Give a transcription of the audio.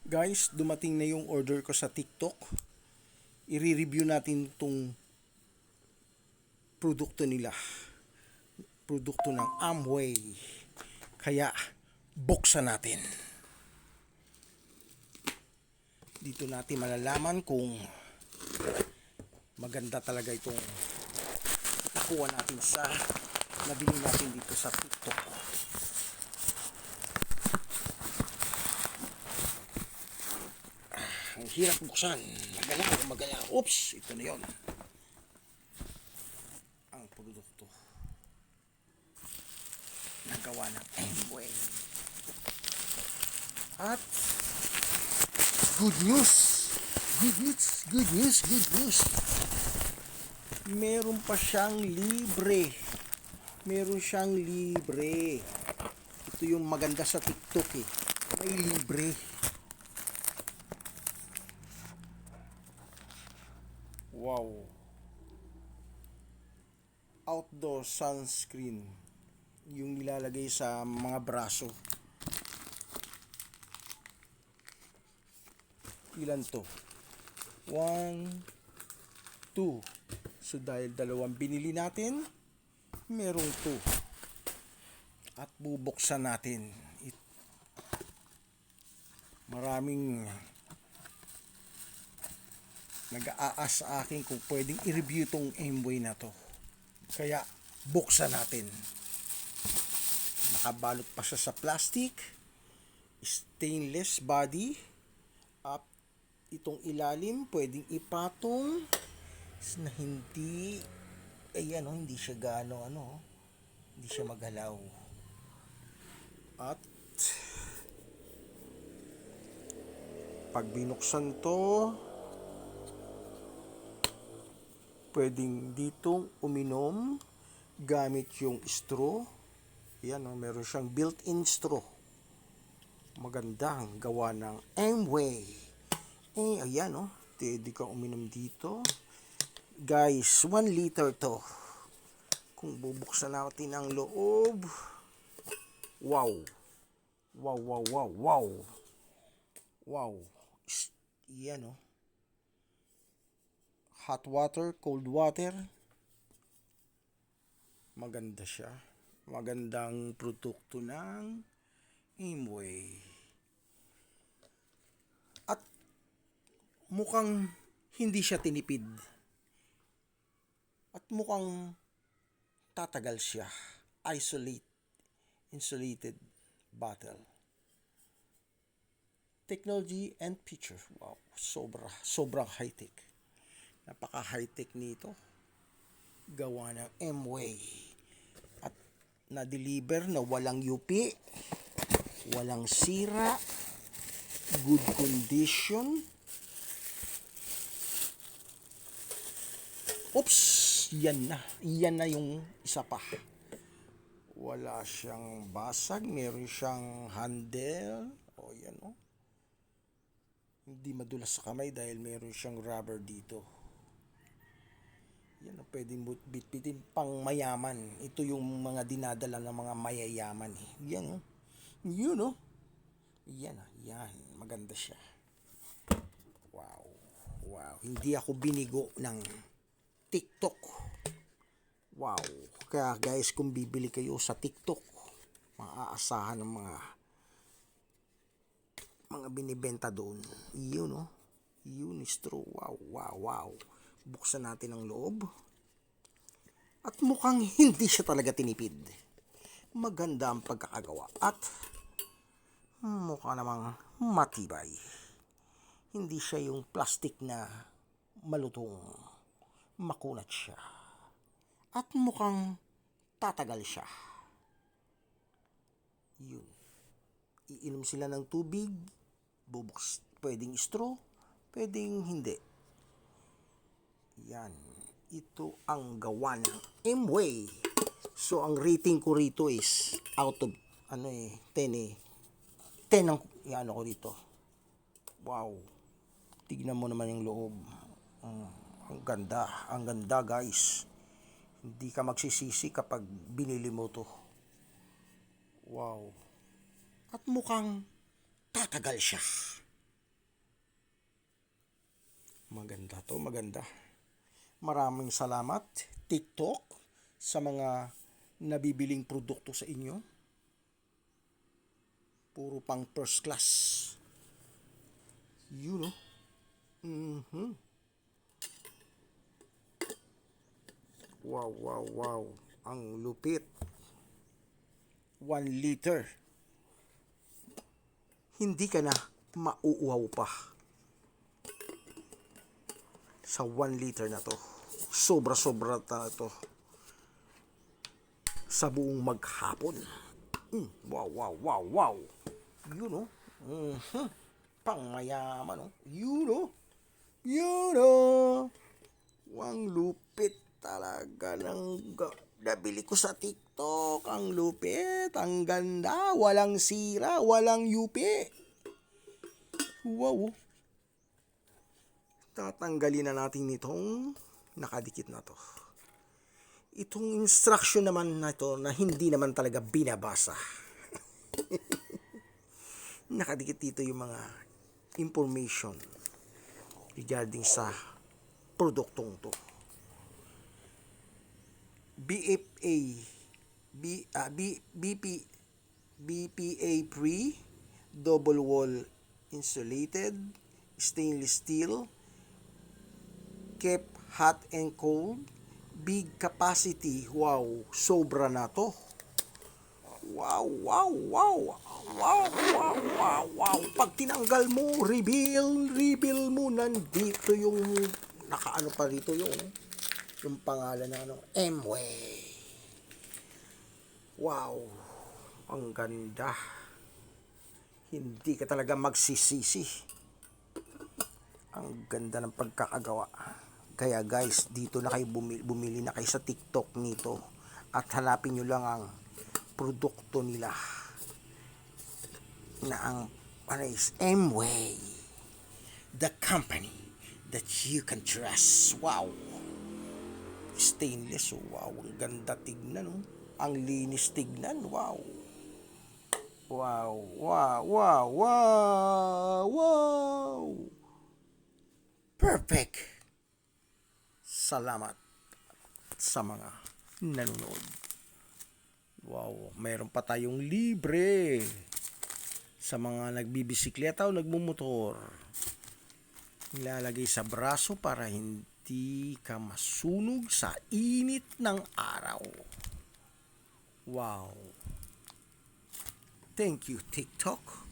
Guys, dumating na yung order ko sa TikTok. I-review natin itong produkto nila. Produkto ng Amway. Kaya, buksan natin. Dito natin malalaman kung maganda talaga itong nakuha natin sa nabili natin dito sa TikTok. Ang hirap buksan. Magalaw. Oops! Ito na yon. Ang produkto. Nagawa ng Amway. At good news. Meron pa siyang libre. Ito yung maganda sa TikTok eh. May libre. Wow. Outdoor sunscreen. Yung nilalagay sa mga braso. Ilan to? 1, 2. So dahil dalawang binili natin, merong 2. At bubuksan natin. Maraming nag-aas sa akin kung pwedeng i-review tong Amway na to. Kaya buksan natin. Nakabalot pa siya sa plastic. Stainless body. Up itong ilalim pwedeng ipatong na hindi hindi siya hindi siya magalaw. At pag binuksan to, pwedeng ditong uminom gamit yung straw. Meron siyang built-in straw. Magandang gawa ng Amway. Pwede ka uminom dito. Guys, 1 liter to. Kung bubuksan natin ang loob, wow. Hot water, cold water. Maganda siya. Magandang produkto ng Amway. At mukhang hindi siya tinipid. At mukhang tatagal siya. Insulated bottle. Technology and feature. Wow, sobrang high-tech. Napaka-high-tech nito. Gawa ng Amway. At na-deliver na walang yupi, walang sira, good condition. Oops! Yan na yung isa pa. Wala siyang basag. Meron siyang handle. Hindi madulas sa kamay dahil meron siyang rubber dito. Pwedeng bitbitin pang mayaman. Ito yung mga dinadala ng mga mayayaman eh. Yan. Maganda siya. Wow. Hindi ako binigo ng TikTok. Wow. Kaya guys, kung bibili kayo sa TikTok, maaasahan ng mga binibenta doon. Yun straw. Wow. Buksan natin ang loob. At mukhang hindi siya talaga tinipid. Maganda ang pagkakagawa. At mukha namang matibay. Hindi siya yung plastic na malutong. Makunat siya. At mukhang tatagal siya. Yun. Iinom sila ng tubig. Pwedeng straw. Pwedeng hindi. Yan. Ito ang gawa ng Amway. So, ang rating ko rito is out of 10 eh. 10 ang ko dito. Wow. Tignan mo naman yung loob. Ang ganda guys. Hindi ka magsisisi kapag binili mo to. Wow. At mukhang tatagal siya. Maganda to, maganda. Maraming salamat, TikTok, sa mga nabibiling produkto sa inyo. Puro pang first class. You know. Wow, wow, wow. Ang lupit. 1 liter. Hindi ka na mauuhaw pa sa 1 liter na to. Sobra-sobra na to sa buong maghapon. Wow, wow, wow, wow. You know. Pangmayaman, no? You know. You know. Ang lupit talaga nabili ko sa TikTok. Ang lupit, ang ganda, walang sira, walang yupi. Wow. Tatanggalin na natin itong nakadikit na to. Itong instruction naman na ito na hindi naman talaga binabasa. Nakadikit dito yung mga information regarding sa produktong to. BPA free, double wall insulated, stainless steel, kept hot and cold, big capacity. Wow, sobra na to. Wow, wow, wow. Wow, wow, wow, wow. Pag tinanggal mo, reveal mo, nandito yung nakaano pa rito yung pangalan ng Amway. Wow, ang ganda. Hindi ka talaga magsisisi. Ang ganda ng pagkakagawa. Kaya guys, dito na kayo bumili na kayo sa TikTok nito at hanapin nyo lang ang produkto nila na ang is Amway, the company that you can trust. Wow, stainless. Wow, ang ganda tignan. Ang linis tignan. Wow, wow, wow, wow, wow, wow. Perfect. Salamat sa mga nanonood. Wow, mayroon pa tayong libre sa mga nagbibisikleta o nagmumotor. Nilalagay sa braso para hindi ka masunog sa init ng araw. Wow. Thank you, TikTok.